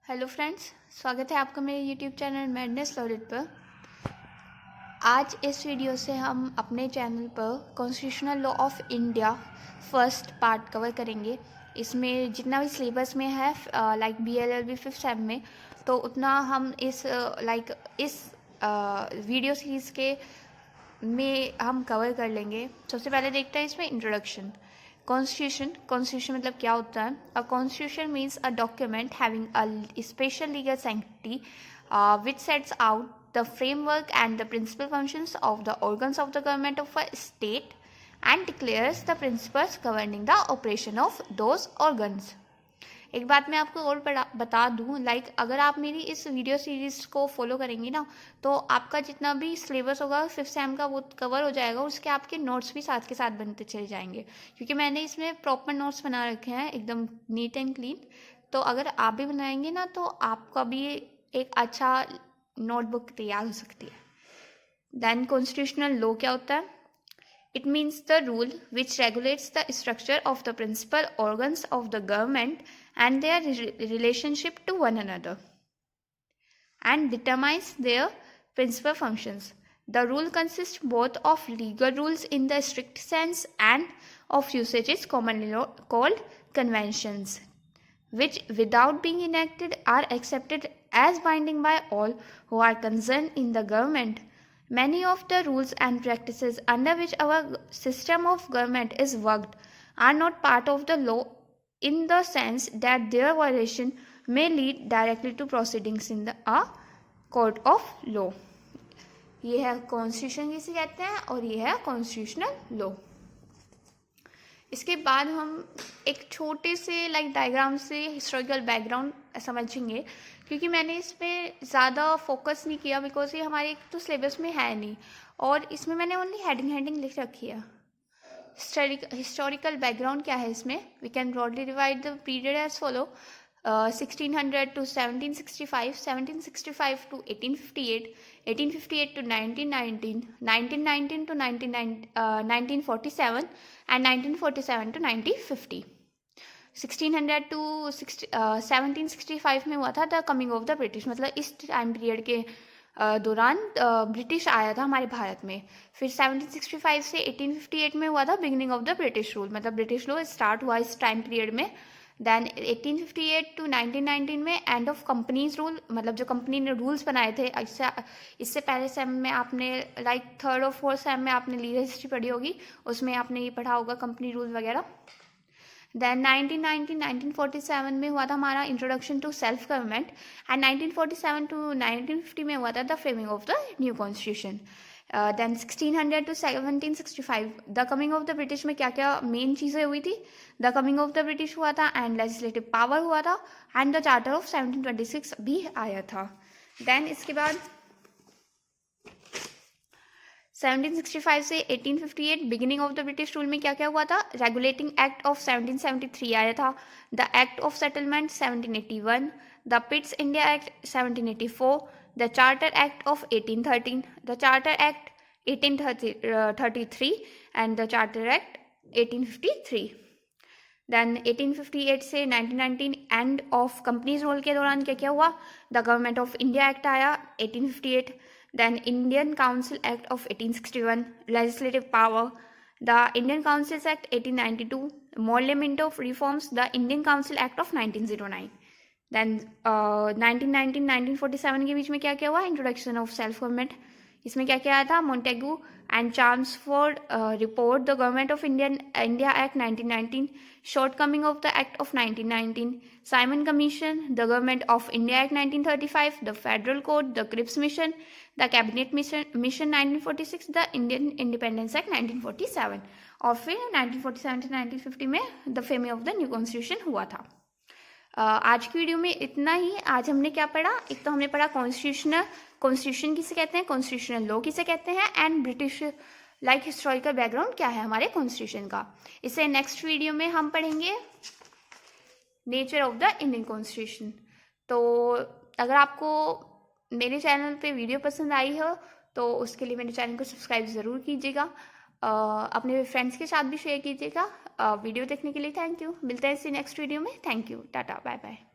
Hello friends, स्वागत है आपका मेरे यूट्यूब चैनल मैडनेस लॉरिड पर। आज इस वीडियो से हम अपने चैनल पर constitutional law of India first part cover करेंगे। इसमें जितना भी सिलेबस में है लाइक BLLB 5th सेम में, तो उतना हम इस वीडियो सीरीज़ के में हम कवर कर लेंगे। सबसे पहले देखते हैं इसमें इंट्रोडक्शन। कॉन्स्टिट्यूशन मतलब क्या होता है? A constitution means a document having a special legal sanctity which sets out the framework and the principal functions of the organs of the government of a state and declares the principles governing the operation of those organs. एक बात मैं आपको और बता दूं, like अगर आप मेरी इस वीडियो सीरीज़ को फॉलो करेंगी ना, तो आपका जितना भी सिलेबस होगा 5th सेम का वो कवर हो जाएगा। उसके आपके नोट्स भी साथ के साथ बनते चले जाएंगे, क्योंकि मैंने इसमें प्रॉपर नोट्स बना रखे हैं एकदम नीट एंड क्लीन। तो अगर आप भी बनाएंगे ना, तो आपका भी एक अच्छा नोटबुक तैयार हो सकती है। देन कॉन्स्टिट्यूशनल लॉ क्या होता है? It means the rule which regulates the structure of the principal organs of the government and their relationship to one another and determines their principal functions. The rule consists both of legal rules in the strict sense and of usages commonly called conventions, which without being enacted are accepted as binding by all who are concerned in the government. Many of the rules and practices under which our system of government is worked are not part of the law in the sense that their violation may lead directly to proceedings in a court of law. ये है constitution किसे कहते हैं और ये है constitutional law. इसके बाद हम एक छोटे से डायग्राम से हिस्टोरिकल बैकग्राउंड समझेंगे, क्योंकि मैंने इस पर ज़्यादा फोकस नहीं किया बिकॉज ये हमारे एक तो सिलेबस में है नहीं, और इसमें मैंने ओनली हेडिंग लिख रखी है। हिस्टोरिकल बैकग्राउंड क्या है इसमें? We can broadly divide the period as follow: 1600 to 1765, 1765 to 1858, 1858 to 1919, 1919 to 1947, and 1947 to 1950. 1600 to 1765 में हुआ था the coming of the British, मतलब इस टाइम पीरियड के दौरान ब्रिटिश आया था हमारे भारत में। फिर 1765 से 1858 में हुआ था beginning of the British rule, मतलब ब्रिटिश लॉ स्टार्ट हुआ इस टाइम पीरियड में। देन 1858 टू 1919 में एंड ऑफ कंपनीज रूल, मतलब जो कंपनी ने रूल्स बनाए थे। इससे पहले सेम में आपने लाइक 3rd और 4th सेम में आपने लीगल हिस्ट्री पढ़ी होगी, उसमें आपने ये पढ़ा होगा कंपनी रूल वगैरह। देन 1947 में हुआ था हमारा introduction to self government, and 1947 to 1950 में हुआ था the framing of the new constitution. Then 1600 to 1765 the coming of the British में क्या क्या मेन चीज़ें हुई थी? The coming of the British हुआ था, एंड लेजिस्लेटिव पावर हुआ था, एंड द चार्टर ऑफ 1726 भी आया था। देन इसके बाद 1765 से 1858 beginning of the British rule में क्या क्या हुआ था? रेगुलेटिंग एक्ट ऑफ 1773 आया था, the act of settlement 1781, the Pitt's India act 1784, the charter act of 1813, the charter act 1833, and the charter act 1853। Then 1858 से 1919 एंड ऑफ कंपनीज रूल के दौरान क्या क्या हुआ? The government of India act आया 1858, then Indian Council Act of 1861, legislative power, the Indian Councils Act 1892, Monument of Reforms, the Indian Council Act of 1909. Then 1919-1947 के बीच में क्या क्या हुआ? Introduction of self government. इसमें क्या क्या आया था? Montagu and Chelmsford report, the government of India act 1919, shortcoming of the act of 1919, Simon commission, the government of India act 1935, the federal code, the Cripps mission, the cabinet mission 1946, the Indian independence act 1947, और फिर 1947 से 1950 में the framing of the new constitution हुआ था। आज की video में इतना ही। आज हमने क्या पढ़ा? एक तो हमने पढ़ा कॉन्स्टिट्यूशन किसे कहते हैं, कॉन्स्टिट्यूशनल लॉ किसे कहते हैं, एंड ब्रिटिश हिस्टोरिकल बैकग्राउंड क्या है हमारे कॉन्स्टिट्यूशन का। इससे नेक्स्ट वीडियो में हम पढ़ेंगे nature of the Indian constitution. तो अगर आपको मेरे चैनल पे वीडियो पसंद आई हो तो उसके लिए मेरे चैनल को सब्सक्राइब ज़रूर कीजिएगा, अपने फ्रेंड्स के साथ भी शेयर कीजिएगा। वीडियो देखने के लिए थैंक यू। मिलते हैं इसी नेक्स्ट वीडियो में। Thank you, tata, bye bye.